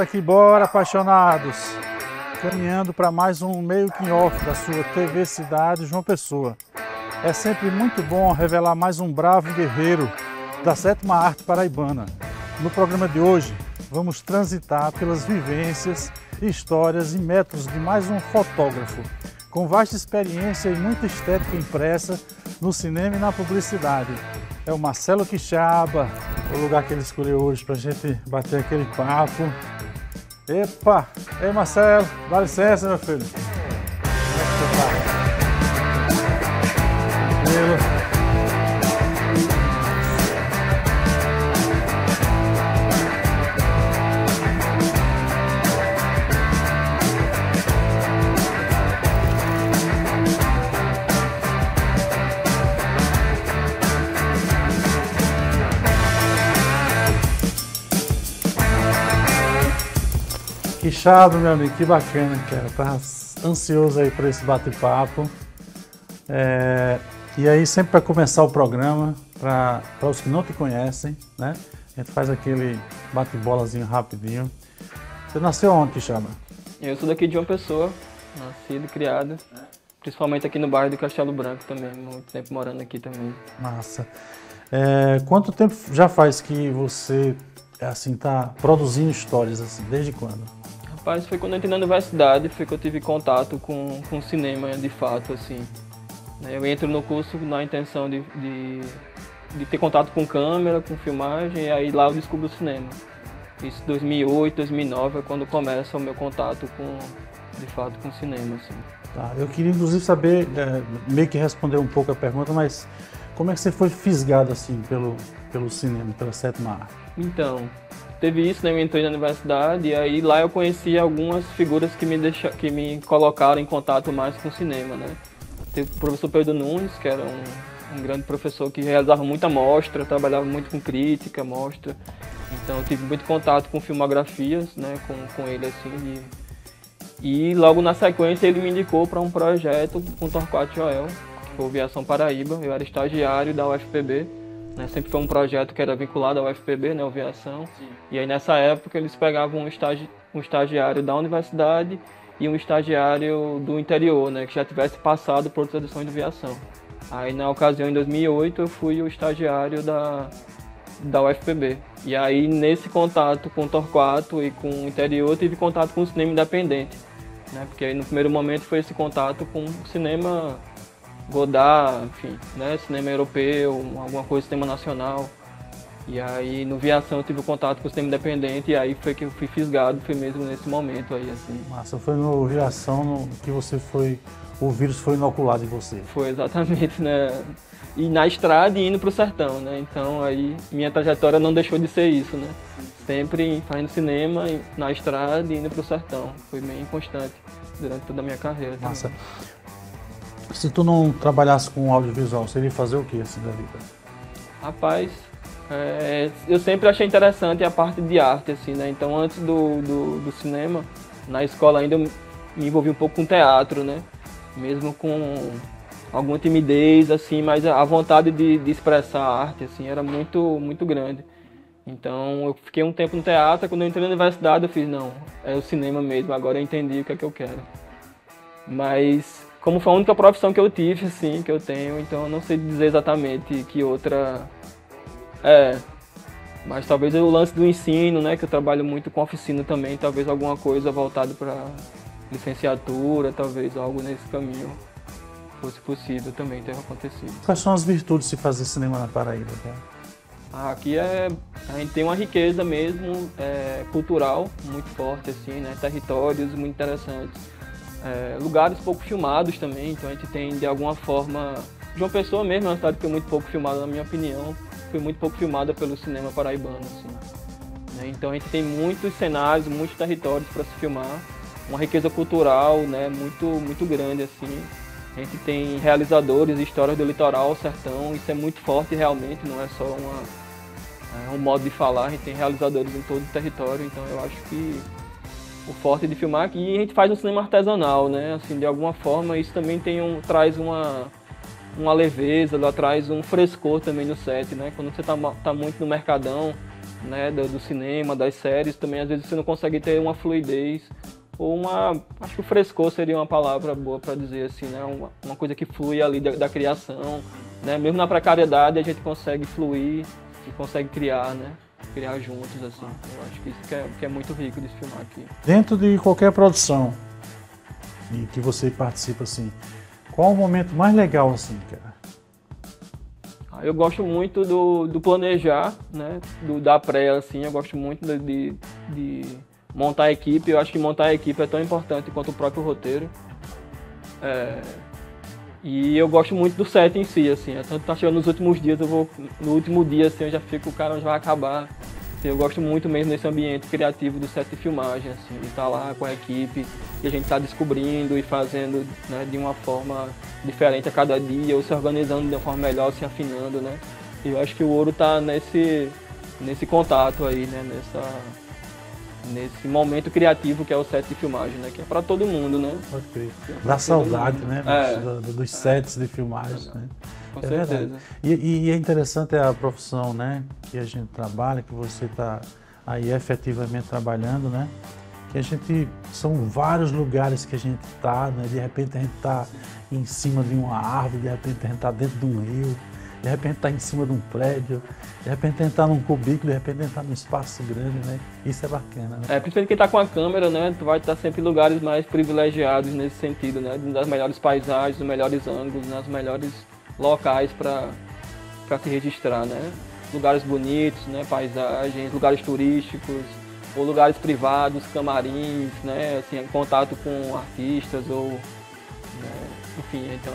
Bora que bora, apaixonados! Caminhando para mais um making off da sua TV Cidade João Pessoa. É sempre muito bom revelar mais um bravo guerreiro da sétima arte paraibana. No programa de hoje, vamos transitar pelas vivências, histórias e métodos de mais um fotógrafo, com vasta experiência e muita estética impressa no cinema e na publicidade. É o Marcelo Quixaba, o lugar que ele escolheu hoje para a gente bater aquele papo. Epa! Ei, Marcelo, dá licença, meu filho. Como é que você tá? Tranquilo? Quixaba, meu amigo, que bacana, cara. Tava ansioso aí por esse bate-papo. E aí, sempre para começar o programa, para os que não te conhecem, né? A gente faz aquele bate-bolazinho rapidinho. Você nasceu onde, Quixaba? Eu sou daqui de João Pessoa, nascido e criado. Principalmente aqui no bairro do Castelo Branco também, muito tempo morando aqui também. Massa. Quanto tempo já faz que você, assim, tá produzindo histórias, assim? Desde quando? Rapaz, foi quando eu entrei na universidade, foi que eu tive contato com cinema de fato, assim. Eu entro no curso na intenção de ter contato com câmera, com filmagem, e aí lá eu descubro o cinema. Isso 2008, 2009 é quando começa o meu contato de fato com o cinema, assim. Tá, eu queria inclusive saber, meio que responder um pouco a pergunta, mas como é que você foi fisgado assim pelo cinema, pela sétima arte? Então, teve isso, né? Eu entrei na universidade e aí lá eu conheci algumas figuras que me colocaram em contato mais com o cinema, né? Teve o professor Pedro Nunes, que era um grande professor que realizava muita mostra, trabalhava muito com crítica, mostra. Então eu tive muito contato com filmografias, né? Com ele, assim. E logo na sequência ele me indicou para um projeto com Torquato Joel, que foi o Aviação Paraíba. Eu era estagiário da UFPB. Né, sempre foi um projeto que era vinculado ao UFPB, né, Aviação. Sim. E aí nessa época eles pegavam um estagiário da universidade e um estagiário do interior, né, que já tivesse passado por outras edições de aviação. Aí na ocasião, em 2008, eu fui o estagiário da UFPB. E aí nesse contato com o Torquato e com o interior, eu tive contato com o cinema independente. Né, porque aí no primeiro momento foi esse contato com o cinema Godard, enfim, né, cinema europeu, alguma coisa, cinema nacional. E aí no Viação eu tive contato com o cinema independente e aí foi que eu fui fisgado, foi mesmo nesse momento aí, assim. Massa, foi no Viação que você foi, o vírus foi inoculado em você. Foi exatamente, né, e na estrada e indo pro sertão, né, então aí minha trajetória não deixou de ser isso, né, sempre fazendo cinema, na estrada e indo pro sertão, foi bem constante durante toda a minha carreira. Massa. Também. Se tu não trabalhasse com audiovisual, você iria fazer o que assim da vida? Rapaz, eu sempre achei interessante a parte de arte, assim, né? Então antes do cinema, na escola ainda eu me envolvi um pouco com teatro, né? Mesmo com alguma timidez, assim, mas a vontade de expressar a arte, assim, era muito, muito grande. Então eu fiquei um tempo no teatro, quando eu entrei na universidade eu fiz, não, é o cinema mesmo, agora eu entendi o que é que eu quero. Mas como foi a única profissão que eu tive, assim, que eu tenho, então eu não sei dizer exatamente que outra mas talvez o lance do ensino, né, que eu trabalho muito com oficina também, talvez alguma coisa voltada para licenciatura, talvez algo nesse caminho fosse possível também ter acontecido. Quais são as virtudes de se fazer cinema na Paraíba, cara? Aqui a gente tem uma riqueza mesmo, cultural muito forte, assim, né, territórios muito interessantes. Lugares pouco filmados também, então a gente tem de alguma forma... João Pessoa mesmo é uma cidade que foi muito pouco filmada, na minha opinião, foi muito pouco filmada pelo cinema paraibano, assim. Né? Então a gente tem muitos cenários, muitos territórios para se filmar, uma riqueza cultural, né, muito, muito grande, assim. A gente tem realizadores, histórias do litoral ao sertão, isso é muito forte realmente, não é só um modo de falar, a gente tem realizadores em todo o território, então eu acho que o forte de filmar aqui, e a gente faz um cinema artesanal, né? Assim, de alguma forma isso também traz uma leveza, ela traz um frescor também no set, né? Quando você tá muito no mercadão, né, do cinema, das séries, também às vezes você não consegue ter uma fluidez ou acho que o frescor seria uma palavra boa para dizer assim, né, uma coisa que flui ali da criação, né, mesmo na precariedade a gente consegue fluir e consegue criar, né, criar juntos assim. Eu acho que isso que é muito rico de se filmar aqui. Dentro de qualquer produção em que você participa assim, qual o momento mais legal assim, cara? Eu gosto muito do planejar, né, da pré, assim, eu gosto muito de montar a equipe. Eu acho que montar a equipe é tão importante quanto o próprio roteiro. E eu gosto muito do set em si, assim, tanto tá chegando nos últimos dias, no último dia, assim, eu já fico, cara, onde vai acabar. Assim, eu gosto muito mesmo desse ambiente criativo do set de filmagem, assim, de estar lá com a equipe e a gente tá descobrindo e fazendo, né, de uma forma diferente a cada dia, ou se organizando de uma forma melhor, se afinando, né. E eu acho que o ouro tá nesse contato aí, né, nesse momento criativo que é o set de filmagem, né, que é para todo mundo, né. Dá saudade, né, dos sets de filmagem, né. Com certeza. E é interessante a profissão, né, que a gente trabalha, que você está aí efetivamente trabalhando, né, que a gente, são vários lugares que a gente está, né, de repente a gente está em cima de uma árvore, de repente a gente está dentro de um rio, de repente está em cima de um prédio, de repente a gente está num cubículo, de repente a gente está num espaço grande, né, isso é bacana, né. Principalmente quem está com a câmera, né, tu vai estar sempre em lugares mais privilegiados nesse sentido, né, das melhores paisagens, dos melhores ângulos, nas melhores locais para se registrar, né? Lugares bonitos, né? Paisagens, lugares turísticos, ou lugares privados, camarins, né? Assim, em contato com artistas ou, né? Enfim, então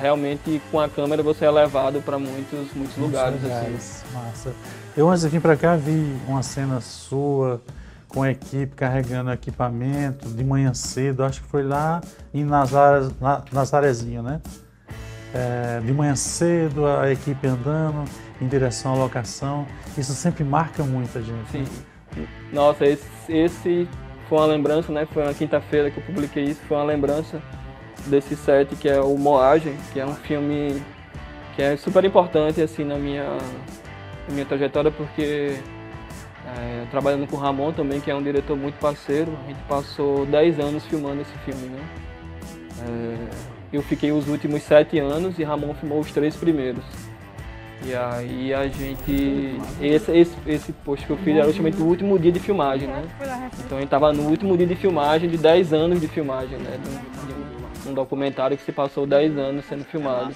realmente com a câmera você é levado para muitos lugares assim. Massa. Eu antes de vir para cá vi uma cena sua com a equipe carregando equipamento de manhã cedo, acho que foi lá em Nazarezinho, né? De manhã cedo, a equipe andando em direção à locação, isso sempre marca muito a gente. Sim. Né? Nossa, esse foi uma lembrança, né? Foi na quinta-feira que eu publiquei isso, foi uma lembrança desse set que é o Moagem, que é um filme que é super importante assim na minha trajetória, porque trabalhando com o Ramon também, que é um diretor muito parceiro, a gente passou 10 anos filmando esse filme, né? Eu fiquei os últimos 7 anos e Ramon filmou os 3 primeiros. E aí a gente... Esse post que eu fiz era justamente o último dia de filmagem, né? Então a gente estava no último dia de filmagem de 10 anos de filmagem, né? De um documentário que se passou 10 anos sendo filmado,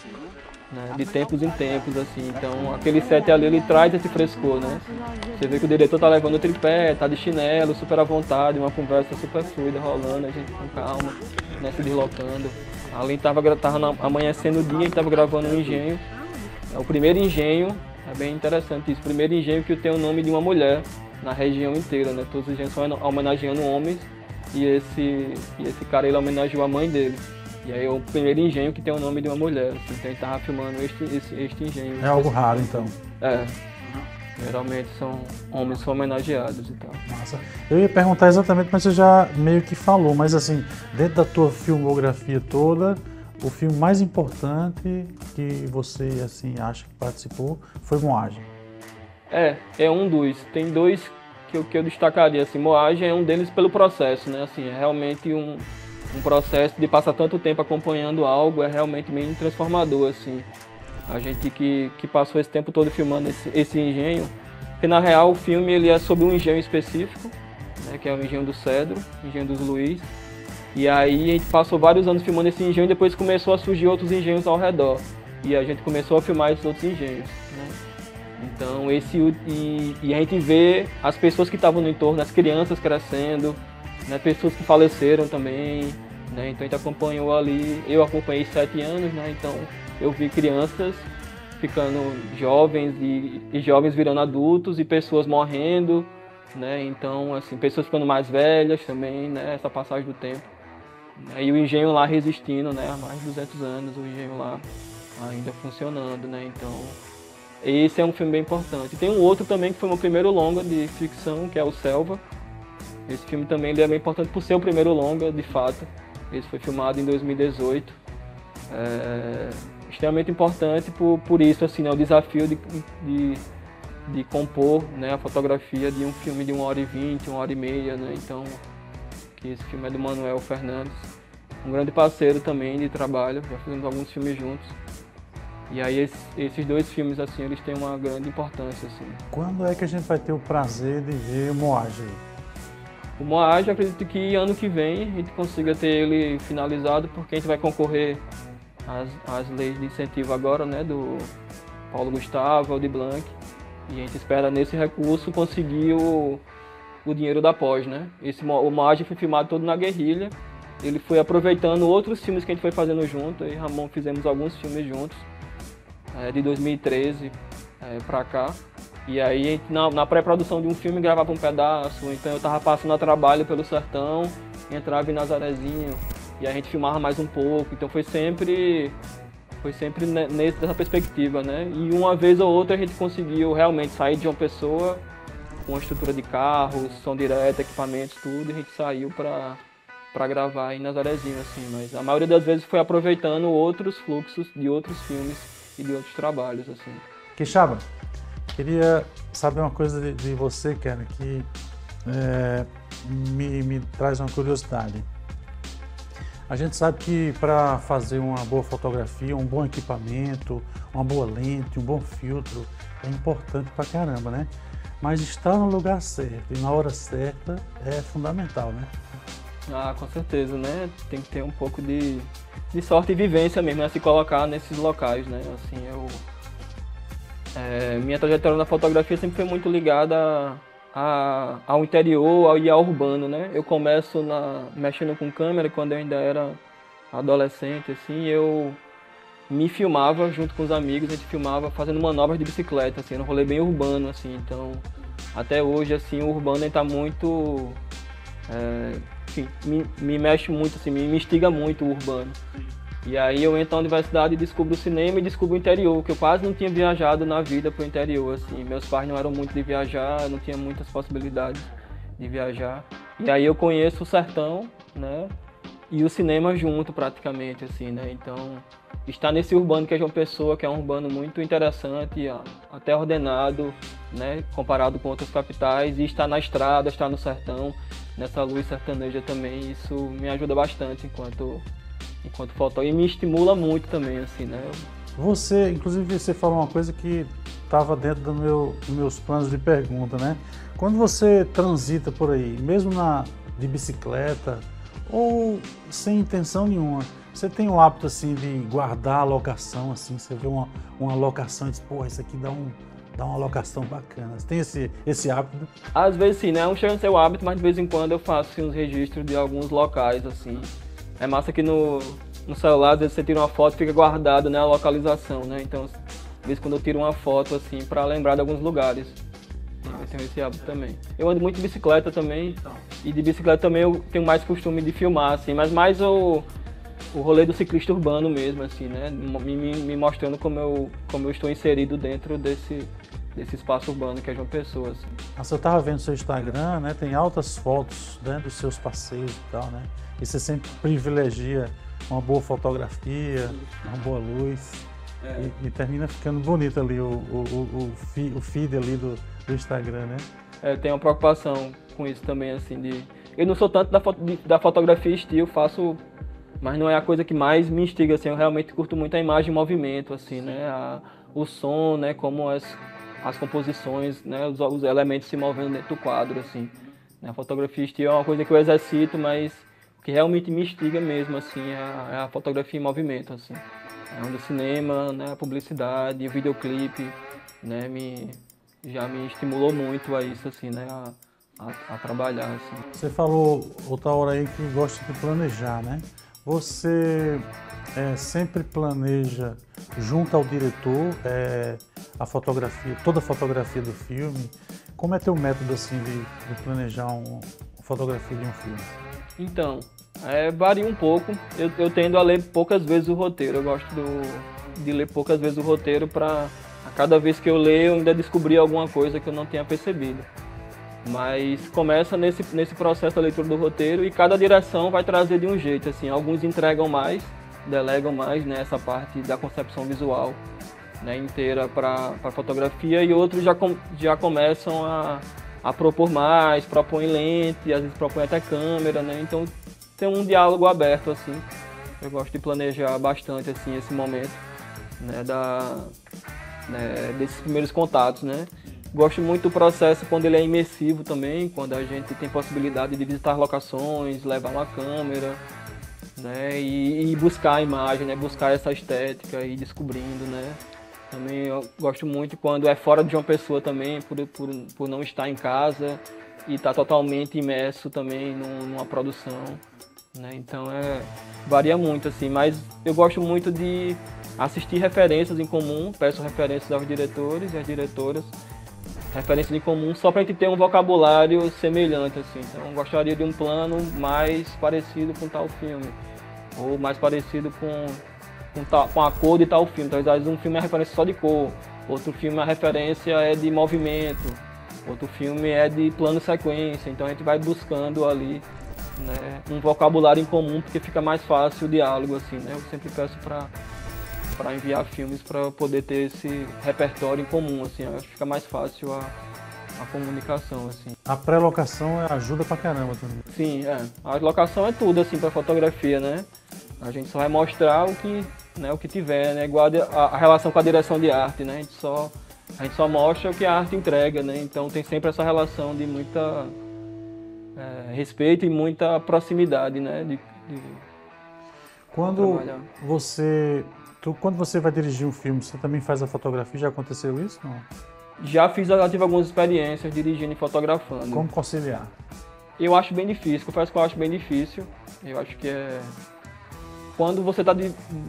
né? De tempos em tempos, assim. Então aquele set ali, ele traz esse frescor, né? Você vê que o diretor tá levando o tripé, tá de chinelo, super à vontade, uma conversa super fluida rolando, a gente com calma, né? Se deslocando. Ali estava amanhecendo o dia, a gente estava gravando um engenho. O primeiro engenho, é bem interessante isso, o primeiro engenho que tem o nome de uma mulher na região inteira, né? Todos os engenhos são homenageando homens e esse cara ele homenageou a mãe dele. E aí é o primeiro engenho que tem o nome de uma mulher, assim, então a gente estava filmando este engenho. É algo raro então. Geralmente são homens homenageados e tal. Nossa. Eu ia perguntar exatamente, mas você já meio que falou, mas assim, dentro da tua filmografia toda, o filme mais importante que você assim acha que participou foi Moagem. É um dos. Tem dois que eu destacaria, assim, Moagem é um deles pelo processo, né? Assim, é realmente um processo de passar tanto tempo acompanhando algo, é realmente bem transformador, assim. A gente que passou esse tempo todo filmando esse engenho, porque na real o filme ele é sobre um engenho específico, né, que é o engenho do Cedro, engenho dos Luiz. E aí a gente passou vários anos filmando esse engenho e depois começou a surgir outros engenhos ao redor. E a gente começou a filmar esses outros engenhos, né? Então e a gente vê as pessoas que estavam no entorno, as crianças crescendo, né, pessoas que faleceram também, né? Então a gente acompanhou ali, eu acompanhei 7 anos, né? Então eu vi crianças ficando jovens e jovens virando adultos e pessoas morrendo, né? Então, assim, pessoas ficando mais velhas também, né? Essa passagem do tempo. E o engenho lá resistindo, né? Há mais de 200 anos, o engenho lá ainda funcionando, né? Então, esse é um filme bem importante. Tem um outro também que foi o meu primeiro longa de ficção, que é o Selva. Esse filme também ele é bem importante por ser o primeiro longa, de fato. Esse foi filmado em 2018. Extremamente importante por isso, assim, né, o desafio de compor, né, a fotografia de um filme de 1h20, 1h30, né? Então, que esse filme é do Manuel Fernandes, um grande parceiro também de trabalho, já fizemos alguns filmes juntos. E aí esses dois filmes, assim, eles têm uma grande importância, assim. Quando é que a gente vai ter o prazer de ver o Moage aí? O Moage, acredito que ano que vem a gente consiga ter ele finalizado, porque a gente vai concorrer às leis de incentivo agora, né, do Paulo Gustavo, Aldir Blanc, e a gente espera nesse recurso conseguir o dinheiro da pós, né? O Moage foi filmado todo na guerrilha, ele foi aproveitando outros filmes que a gente foi fazendo junto, eu e Ramon fizemos alguns filmes juntos, de 2013 pra cá. E aí, na pré-produção de um filme, gravava um pedaço, então eu tava passando a trabalho pelo sertão, entrava em Nazarezinho, e a gente filmava mais um pouco, então foi sempre dessa perspectiva, né? E uma vez ou outra a gente conseguiu realmente sair de uma pessoa com uma estrutura de carros, som direto, equipamentos, tudo, e a gente saiu pra gravar em Nazarezinho, assim, mas a maioria das vezes foi aproveitando outros fluxos de outros filmes e de outros trabalhos, assim. Quixaba, queria saber uma coisa de você, cara, que me traz uma curiosidade. A gente sabe que para fazer uma boa fotografia, um bom equipamento, uma boa lente, um bom filtro, é importante pra caramba, né? Mas estar no lugar certo e na hora certa é fundamental, né? Ah, com certeza, né? Tem que ter um pouco de sorte e vivência mesmo, né? Se colocar nesses locais, né? Assim, minha trajetória na fotografia sempre foi muito ligada ao interior e ao urbano, né? Eu começo mexendo com câmera quando eu ainda era adolescente, assim, eu me filmava junto com os amigos, a gente filmava fazendo manobras de bicicleta, assim, era um rolê bem urbano, assim, então até hoje, assim, o urbano está muito, enfim, me mexe muito, assim, me instiga muito o urbano. E aí eu entro na universidade e descubro o cinema e descubro o interior, que eu quase não tinha viajado na vida pro interior, assim. Meus pais não eram muito de viajar, não tinha muitas possibilidades de viajar. E aí eu conheço o sertão, né, e o cinema junto praticamente, assim, né. Então, estar nesse urbano que é João Pessoa, que é um urbano muito interessante, até ordenado, né, comparado com outras capitais, e estar na estrada, estar no sertão, nessa luz sertaneja também, isso me ajuda bastante enquanto fotógrafo, e me estimula muito também, assim, né? Você, inclusive, você falou uma coisa que estava dentro dos meus planos de pergunta, né? Quando você transita por aí, mesmo de bicicleta ou sem intenção nenhuma, você tem o hábito, assim, de guardar a locação, assim, você vê uma locação e diz, pô, isso aqui dá uma locação bacana. Você tem esse hábito? Às vezes sim, né? Não chega a ser o hábito, mas de vez em quando eu faço assim, uns registros de alguns locais, assim. É massa que no celular, às vezes você tira uma foto e fica guardado, né, a localização, né? Então, às vezes quando eu tiro uma foto, assim, pra lembrar de alguns lugares. Eu tenho esse hábito também. Eu ando muito de bicicleta também, e de bicicleta também eu tenho mais costume de filmar, assim, mas mais o rolê do ciclista urbano mesmo, assim, né? Me mostrando como eu estou inserido dentro desse espaço urbano que é João Pessoa, assim. Nossa, eu tava vendo seu Instagram, né? Tem altas fotos, né, dos seus passeios e tal, né? E você sempre privilegia uma boa fotografia, uma boa luz, e termina ficando bonito ali o feed ali do Instagram, né? Eu tenho uma preocupação com isso também, assim, eu não sou tanto da fotografia estilo, faço, mas não é a coisa que mais me instiga, assim, eu realmente curto muito a imagem em movimento, assim, né? O som, né? Como as composições, né? Os elementos se movendo dentro do quadro, assim. A fotografia estilo é uma coisa que eu exercito, mas o que realmente me instiga mesmo, assim, é a fotografia em movimento, assim. É onde o cinema, né, a publicidade, o videoclipe, né, já me estimulou muito a isso, assim, né, a trabalhar, assim. Você falou outra hora aí que gosta de planejar, né? Você sempre planeja junto ao diretor a fotografia, toda a fotografia do filme. Como é teu método, assim, de planejar uma fotografia de um filme? Então, varia um pouco. Eu tendo a ler poucas vezes o roteiro. Eu gosto de ler poucas vezes o roteiro para a cada vez que eu leio eu ainda descobrir alguma coisa que eu não tenha percebido. Mas começa nesse processo da leitura do roteiro e cada direção vai trazer de um jeito, assim. Alguns entregam mais, delegam mais, né, essa parte da concepção visual. né, inteira para fotografia, e outros já começam a propor mais, propõem lente, às vezes propõem até câmera, né? Então tem um diálogo aberto, assim. Eu gosto de planejar bastante assim, esse momento, né, desses primeiros contatos, né? Gosto muito do processo quando ele é imersivo também, quando a gente tem possibilidade de visitar locações, levar uma câmera, né, e buscar a imagem, né, buscar essa estética e ir descobrindo, né. Também eu gosto muito quando é fora de João Pessoa também, por não estar em casa e estar totalmente imerso também numa produção, né. Então varia muito assim, mas eu gosto muito de assistir referências em comum, peço referências aos diretores e às diretoras, referências em comum, só para a gente ter um vocabulário semelhante, assim. Então, eu gostaria de um plano mais parecido com tal filme, ou mais parecido com a cor de tal filme. Então, às vezes um filme é referência só de cor, outro filme a referência é de movimento, outro filme é de plano sequência. Então, a gente vai buscando ali, né, um vocabulário em comum, porque fica mais fácil o diálogo, assim, né? Eu sempre peço para enviar filmes para poder ter esse repertório em comum, assim, acho que fica mais fácil a comunicação, assim. A pré-locação ajuda pra caramba também. Sim, a locação é tudo, assim, para fotografia, né? A gente só vai mostrar o que tiver, né? Igual a relação com a direção de arte, né? A gente só mostra o que a arte entrega, né? Então tem sempre essa relação de muita respeito e muita proximidade, né? Quando você vai dirigir um filme, você também faz a fotografia? Já aconteceu isso? Não? Já tive algumas experiências dirigindo e fotografando. Como conciliar? Eu acho bem difícil, confesso que eu acho bem difícil. Eu acho que quando você está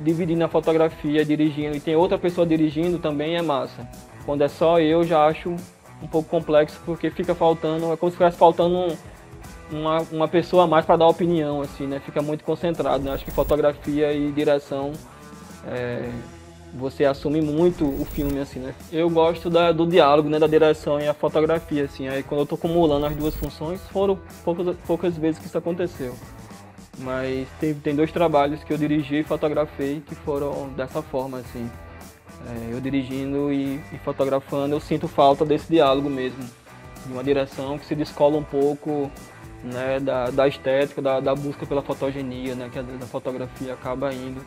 dividindo a fotografia, dirigindo, e tem outra pessoa dirigindo, também é massa. Quando é só eu, já acho um pouco complexo, porque fica faltando, é como se estivesse faltando uma pessoa a mais para dar opinião, assim, né? Fica muito concentrado, né? Acho que fotografia e direção, você assume muito o filme, assim, né? Eu gosto do diálogo, né, da direção e a fotografia, assim. Aí quando eu tô acumulando as duas funções, foram poucas vezes que isso aconteceu. Mas tem 2 trabalhos que eu dirigi e fotografei que foram dessa forma, assim. Eu dirigindo e fotografando, eu sinto falta desse diálogo mesmo. De uma direção que se descola um pouco, né, da estética, da busca pela fotogenia, né, que a fotografia acaba indo.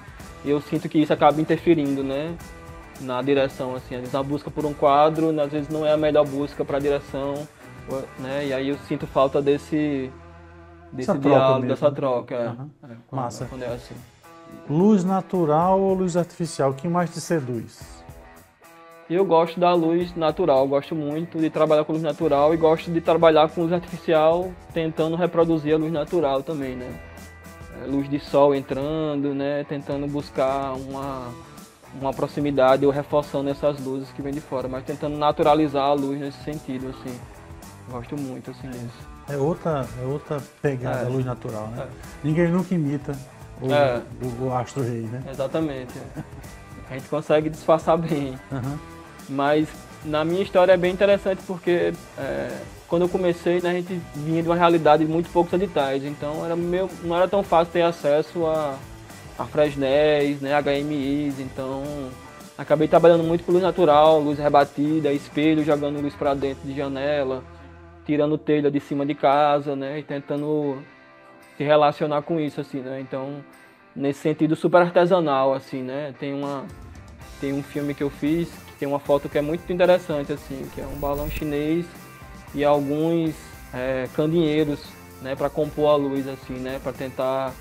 E eu sinto que isso acaba interferindo, né, na direção, assim, às vezes a busca por um quadro, às vezes não é a melhor busca para a direção, né, e aí eu sinto falta desse diálogo, dessa troca. Massa. Quando é assim. Luz natural ou luz artificial? O que mais te seduz? Eu gosto da luz natural, gosto muito de trabalhar com luz natural e gosto de trabalhar com luz artificial, tentando reproduzir a luz natural também, né? Luz de sol entrando, né? Tentando buscar uma proximidade ou reforçando essas luzes que vêm de fora, mas tentando naturalizar a luz nesse sentido, assim. Gosto muito, assim, disso. É outra pegada, a luz natural, né? Ninguém nunca imita o astro rei, né? Exatamente. A gente consegue disfarçar bem. Uhum. Mas na minha história é bem interessante porque quando eu comecei, né, a gente vinha de uma realidade de muito poucos editais, então não era tão fácil ter acesso a Fresnels, né, HMIs, então acabei trabalhando muito com luz natural, luz rebatida, espelho jogando luz para dentro de janela, tirando telha de cima de casa, né, e tentando se relacionar com isso, assim, né, então nesse sentido super artesanal, assim, né, tem um filme que eu fiz, que tem uma foto que é muito interessante, assim, que é um balão chinês e alguns candeeiros, né, para compor a luz, assim, né, para tentar,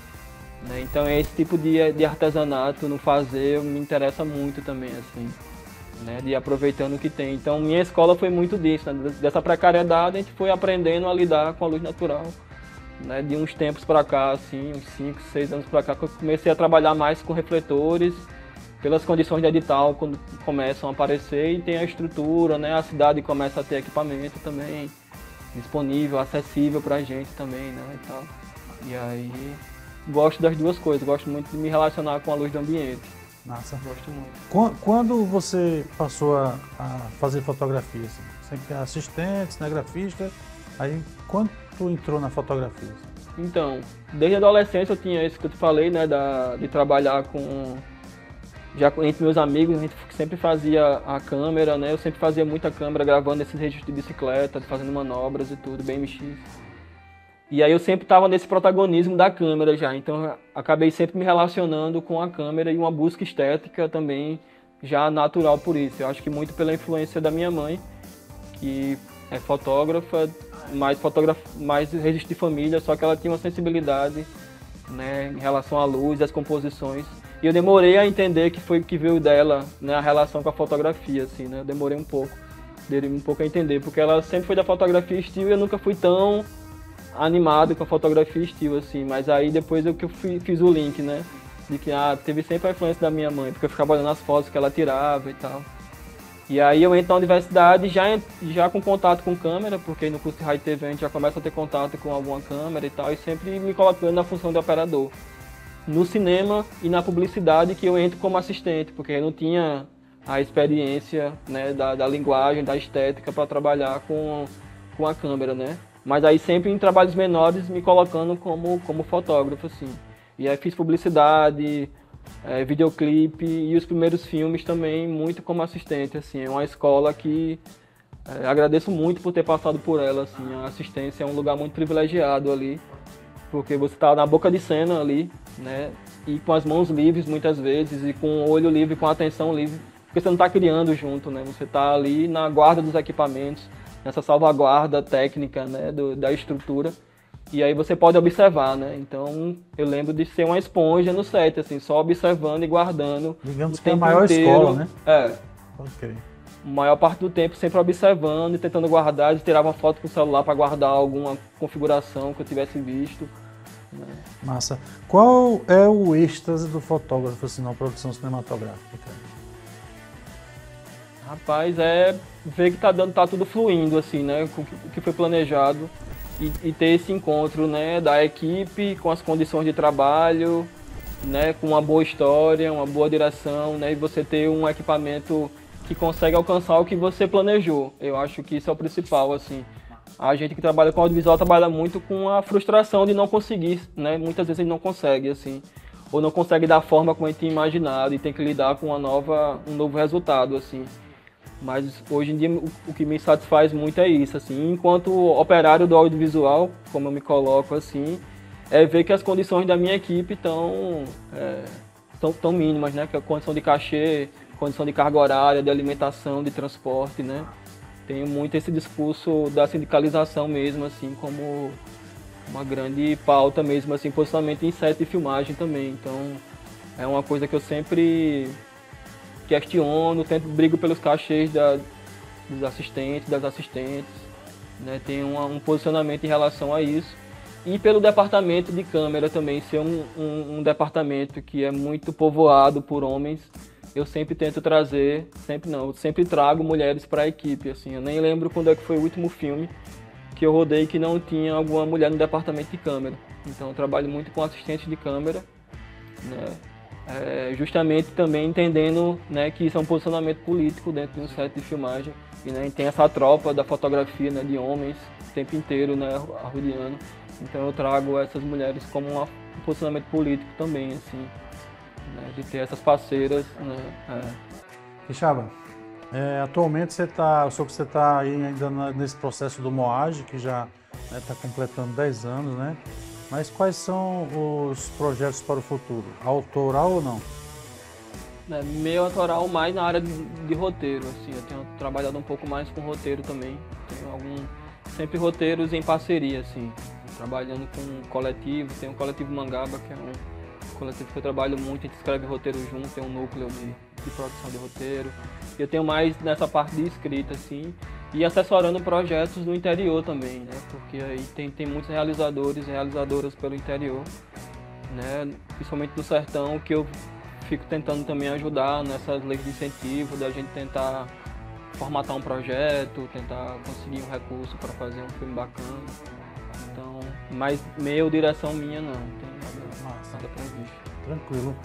né, então esse tipo de artesanato no fazer me interessa muito também, assim, né, de aproveitando o que tem. Então minha escola foi muito disso, né, dessa precariedade a gente foi aprendendo a lidar com a luz natural, né, de uns tempos para cá, assim, uns 5, 6 anos para cá, que eu comecei a trabalhar mais com refletores, pelas condições de edital quando começam a aparecer e tem a estrutura, né? A cidade começa a ter equipamento também disponível, acessível pra gente também, né? E tal. E aí gosto das duas coisas, gosto muito de me relacionar com a luz do ambiente. Massa. Gosto muito. Quando você passou a fazer fotografia? Assim? Sempre assistente, cinegrafista, aí quando tu entrou na fotografia? Então, desde a adolescência eu tinha isso que eu te falei, né? De trabalhar com já entre meus amigos, a gente sempre fazia a câmera, né? Eu sempre fazia muita câmera, gravando esses registros de bicicleta, fazendo manobras e tudo, BMX. E aí eu sempre estava nesse protagonismo da câmera já, então eu acabei sempre me relacionando com a câmera e uma busca estética também já natural por isso. Eu acho que muito pela influência da minha mãe, que é fotógrafa, mais registro de família, só que ela tinha uma sensibilidade, né, em relação à luz, às composições. E eu demorei a entender que foi o que veio dela, né, a relação com a fotografia, assim, né? Eu demorei um pouco a entender, porque ela sempre foi da fotografia estilo e eu nunca fui tão animado com a fotografia estilo, assim. Mas aí depois eu fiz o link, né, de que teve sempre a influência da minha mãe, porque eu ficava olhando as fotos que ela tirava e tal. E aí eu entro na universidade já com contato com câmera, porque no curso de Rádio e TV a gente já começa a ter contato com alguma câmera e tal, e sempre me colocando na função de operador. No cinema e na publicidade que eu entro como assistente, porque eu não tinha a experiência, né, da linguagem, da estética para trabalhar com a câmera, né? Mas aí sempre em trabalhos menores me colocando como fotógrafo, assim. E aí fiz publicidade, videoclipe e os primeiros filmes também muito como assistente, assim. É uma escola que agradeço muito por ter passado por ela, assim. A assistência é um lugar muito privilegiado ali, porque você está na boca de cena ali, né? E com as mãos livres muitas vezes, e com o olho livre, com a atenção livre, porque você não está criando junto, né? Você está ali na guarda dos equipamentos, nessa salvaguarda técnica, né, da estrutura, e aí você pode observar, né? Então eu lembro de ser uma esponja no set, assim, só observando e guardando. Digamos que é a maior escola, né? Ok. A maior parte do tempo sempre observando e tentando guardar, tirava uma foto com o celular para guardar alguma configuração que eu tivesse visto. Massa. Qual é o êxtase do fotógrafo, assim, na produção cinematográfica? Rapaz, é ver que tá tudo fluindo, assim, né, com o que foi planejado e ter esse encontro, né, da equipe com as condições de trabalho, né, com uma boa história, uma boa direção, né, e você ter um equipamento que consegue alcançar o que você planejou. Eu acho que isso é o principal, assim. A gente que trabalha com audiovisual trabalha muito com a frustração de não conseguir, né? Muitas vezes a gente não consegue, assim, ou não consegue da forma como a gente tinha imaginado e tem que lidar com um novo resultado, assim. Mas hoje em dia o que me satisfaz muito é isso, assim. Enquanto operário do audiovisual, como eu me coloco, assim, é ver que as condições da minha equipe estão tão mínimas, né? Que a condição de cachê, condição de carga horária, de alimentação, de transporte, né? Tenho muito esse discurso da sindicalização mesmo, assim, como uma grande pauta mesmo, assim, posicionamento em set de filmagem também. Então, é uma coisa que eu sempre questiono, sempre brigo pelos cachês dos assistentes, das assistentes, né? Tenho um posicionamento em relação a isso. E pelo departamento de câmera também, ser um departamento que é muito povoado por homens, eu sempre tento trazer, eu sempre trago mulheres para a equipe, assim. Eu nem lembro quando é que foi o último filme que eu rodei que não tinha alguma mulher no departamento de câmera. Então eu trabalho muito com assistentes de câmera, né? Justamente também entendendo, né, que isso é um posicionamento político dentro de um set de filmagem. E, né, tem essa tropa da fotografia, né, de homens o tempo inteiro, né, arrodeando. Então eu trago essas mulheres como um posicionamento político também, assim. Né, de ter essas parceiras, né? Quixaba, atualmente eu soube que você está aí ainda nesse processo do Moage, que já está completando 10 anos, né? Mas quais são os projetos para o futuro? Autoral ou não? Meio autoral mais na área de roteiro, assim. Eu tenho trabalhado um pouco mais com roteiro também. Tenho sempre roteiros em parceria, assim. Trabalhando com um coletivo, tem um coletivo Mangaba, que é um coletivo que eu trabalho muito, a gente escreve roteiro junto, tem um núcleo de produção de roteiro. Eu tenho mais nessa parte de escrita, assim, e assessorando projetos do interior também, né? Porque aí tem muitos realizadores e realizadoras pelo interior, né? Principalmente do sertão, que eu fico tentando também ajudar nessas leis de incentivo, da gente tentar formatar um projeto, tentar conseguir um recurso para fazer um filme bacana. Então, mas direção minha não, tem nada previsto. Tranquilo.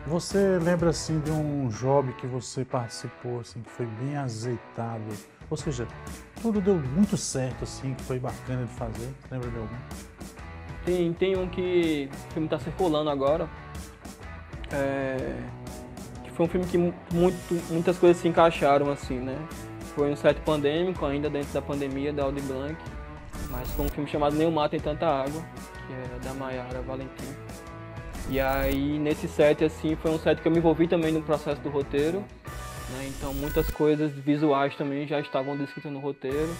Você lembra assim de um job que você participou, assim, que foi bem azeitado? Ou seja, tudo deu muito certo, assim, que foi bacana de fazer? Você lembra de algum? Tem um que o filme está circulando agora. foi um filme que muitas coisas se encaixaram, assim, né? Foi um set pandêmico, ainda dentro da pandemia, da Aldir Blanc, mas foi um filme chamado Nem o Mar Tem Tanta Água, que é da Mayara Valentim. E aí, nesse set, assim, foi um set que eu me envolvi também no processo do roteiro, né? Então, muitas coisas visuais também já estavam descritas no roteiro.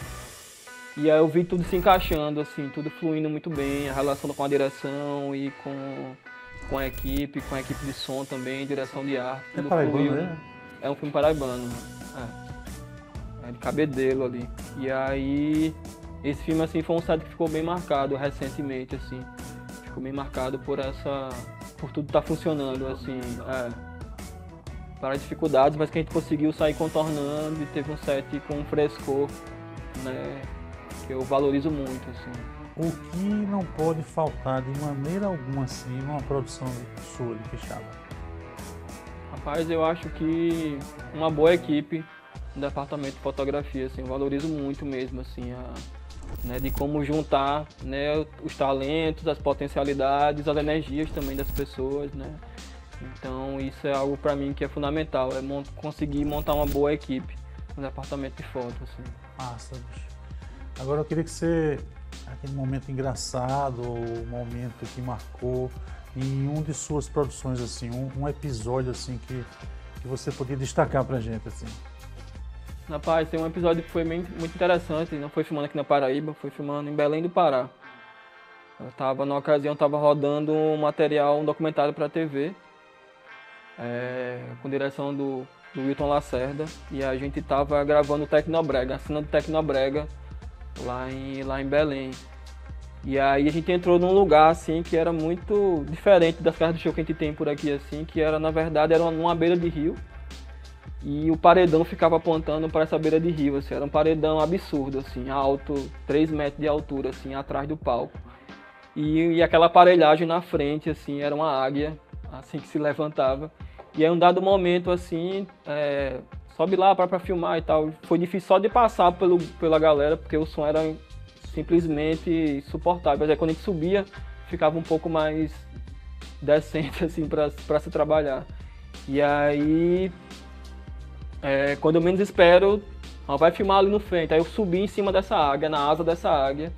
E aí eu vi tudo se encaixando, assim, tudo fluindo muito bem, a relação com a direção e com a equipe de som também, direção de arte. É paraibano, né? É um filme paraibano, é de Cabedelo ali. E aí, esse filme, assim, foi um set que ficou bem marcado recentemente, assim. Ficou bem marcado por tudo estar funcionando, assim, para dificuldades, mas que a gente conseguiu sair contornando e teve um set com um frescor, né, que eu valorizo muito, assim. O que não pode faltar de maneira alguma, assim, numa produção sua de Quixaba? Rapaz, eu acho que uma boa equipe no departamento de fotografia, assim, eu valorizo muito mesmo, assim, né, de como juntar, né, os talentos, as potencialidades, as energias também das pessoas, né. Então isso é algo para mim que é fundamental, conseguir montar uma boa equipe no departamento de foto, assim. Massa, bicho. Agora eu queria que você, aquele momento engraçado, ou momento que marcou em um de suas produções, assim, um episódio assim que você podia destacar pra gente, assim. Rapaz, tem um episódio que foi muito interessante, não foi filmando aqui na Paraíba, foi filmando em Belém do Pará. Na ocasião, estava rodando um documentário para a TV, com direção do Wilton Lacerda, e a gente estava gravando o Tecnobrega, a cena do Tecnobrega, lá em Belém. E aí a gente entrou num lugar assim que era muito diferente das casas de show que a gente tem por aqui, assim, que era, na verdade, era numa beira de rio. E o paredão ficava apontando para essa beira de rio, assim, era um paredão absurdo, assim, alto, 3 metros de altura, assim, atrás do palco. E aquela aparelhagem na frente, assim, era uma águia, assim, que se levantava. E aí, um dado momento, assim, sobe lá para filmar e tal. Foi difícil só de passar pela galera, porque o som era simplesmente insuportável. Mas aí, quando a gente subia, ficava um pouco mais decente, assim, para se trabalhar. E aí, quando eu menos espero, vai filmar ali no frente. Aí eu subi em cima dessa águia, na asa dessa águia.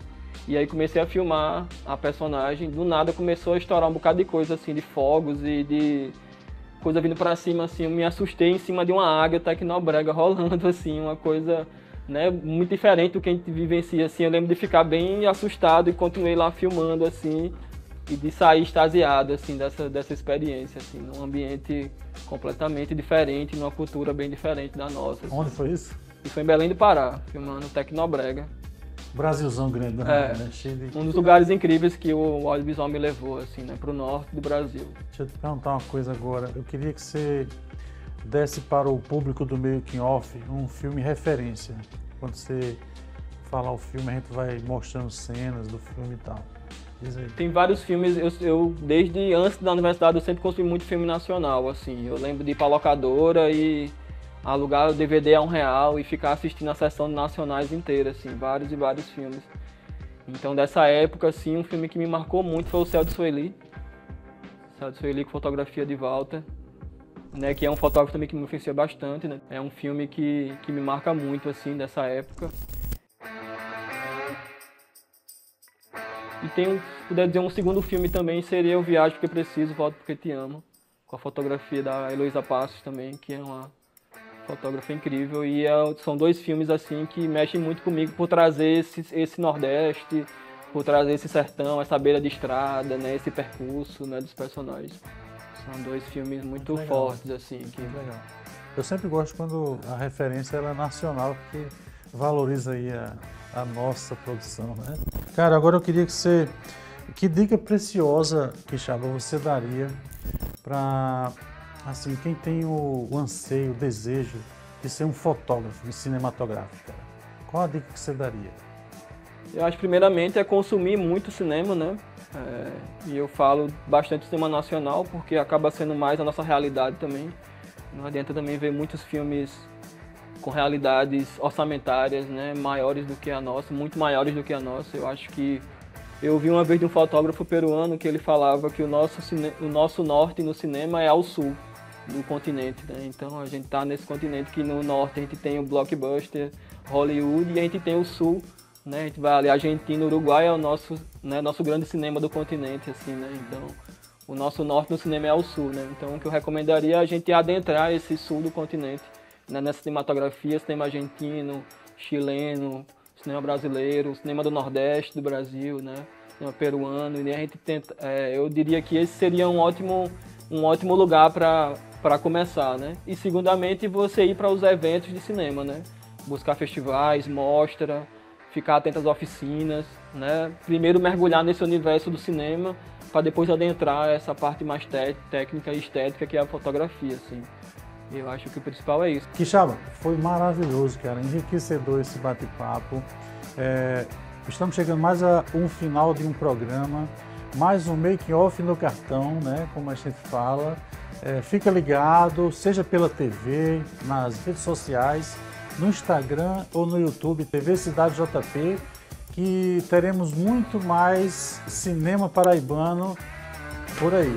E aí comecei a filmar a personagem. Do nada começou a estourar um bocado de coisa, assim, de fogos e de coisa vindo pra cima, assim. Eu me assustei em cima de uma águia Tecnobrega rolando, assim, uma coisa, né, muito diferente do que a gente vivencia, assim. Eu lembro de ficar bem assustado e continuei lá filmando, assim, e de sair extasiado, assim, dessa experiência, assim, num ambiente completamente diferente, numa cultura bem diferente da nossa. Assim. Onde foi isso? E foi em Belém do Pará, filmando Tecnobrega. Brasilzão grande, né? Cheio de... Um dos lugares incríveis que o audiovisual me levou, assim, né, pro norte do Brasil. Deixa eu te perguntar uma coisa agora. Eu queria que você desse para o público do Making Off um filme referência. Quando você falar o filme, a gente vai mostrando cenas do filme e tal. Diz aí. Tem vários filmes, eu desde antes da universidade eu sempre consumi muito filme nacional, assim. Eu lembro de ir pra locadora e alugar o DVD a R$1 e ficar assistindo a sessão de nacionais inteira, assim, vários e vários filmes. Então dessa época, assim, um filme que me marcou muito foi o Céu de Sueli. Céu de Sueli com fotografia de Walter, né, que é um fotógrafo também que me influencia bastante, né. É um filme que me marca muito, assim, dessa época. E se puder dizer, um segundo filme também seria Eu Viajo Porque Preciso, Volto Porque Te Amo, com a fotografia da Heloísa Passos também, que é uma fotógrafa incrível. E são dois filmes assim que mexem muito comigo por trazer esse Nordeste, por trazer esse sertão, essa beira de estrada, né, esse percurso, né, dos personagens. São dois filmes muito fortes, assim. Muito legal. Eu sempre gosto quando a referência ela é nacional, porque valoriza aí a nossa produção, né? Cara, agora eu queria que dica preciosa, Quixaba, você daria para, assim, quem tem o anseio, o desejo de ser um fotógrafo cinematográfico, cara? Qual a dica que você daria? Eu acho, primeiramente, é consumir muito cinema, né? E eu falo bastante cinema nacional, porque acaba sendo mais a nossa realidade também. Não adianta também ver muitos filmes com realidades orçamentárias, né, maiores do que a nossa, muito maiores do que a nossa. Eu acho que eu vi uma vez de um fotógrafo peruano que ele falava que o nosso norte no cinema é ao sul, do continente, né? Então a gente está nesse continente que no norte a gente tem o blockbuster, Hollywood, e a gente tem o sul, né? A gente vai ali, Argentina, Uruguai é o nosso, né, nosso grande cinema do continente, assim, né? Então o nosso norte no cinema é o sul, né? Então o que eu recomendaria é a gente adentrar esse sul do continente, né? Nessa cinematografia, cinema argentino, chileno, cinema brasileiro, cinema do Nordeste do Brasil, né? Cinema peruano, e a gente tenta, eu diria que esse seria um ótimo lugar para começar, né? E segundamente você ir para os eventos de cinema, né? Buscar festivais, mostra, ficar atento às oficinas, né? Primeiro mergulhar nesse universo do cinema para depois adentrar essa parte mais técnica e estética que é a fotografia, assim. Eu acho que o principal é isso. Quixaba, foi maravilhoso, cara, enriquecedor esse bate-papo. Estamos chegando mais a um final de um programa, mais um making-off no cartão, né, como a gente fala. Fica ligado, seja pela TV, nas redes sociais, no Instagram ou no YouTube, TV Cidade JP, que teremos muito mais cinema paraibano por aí.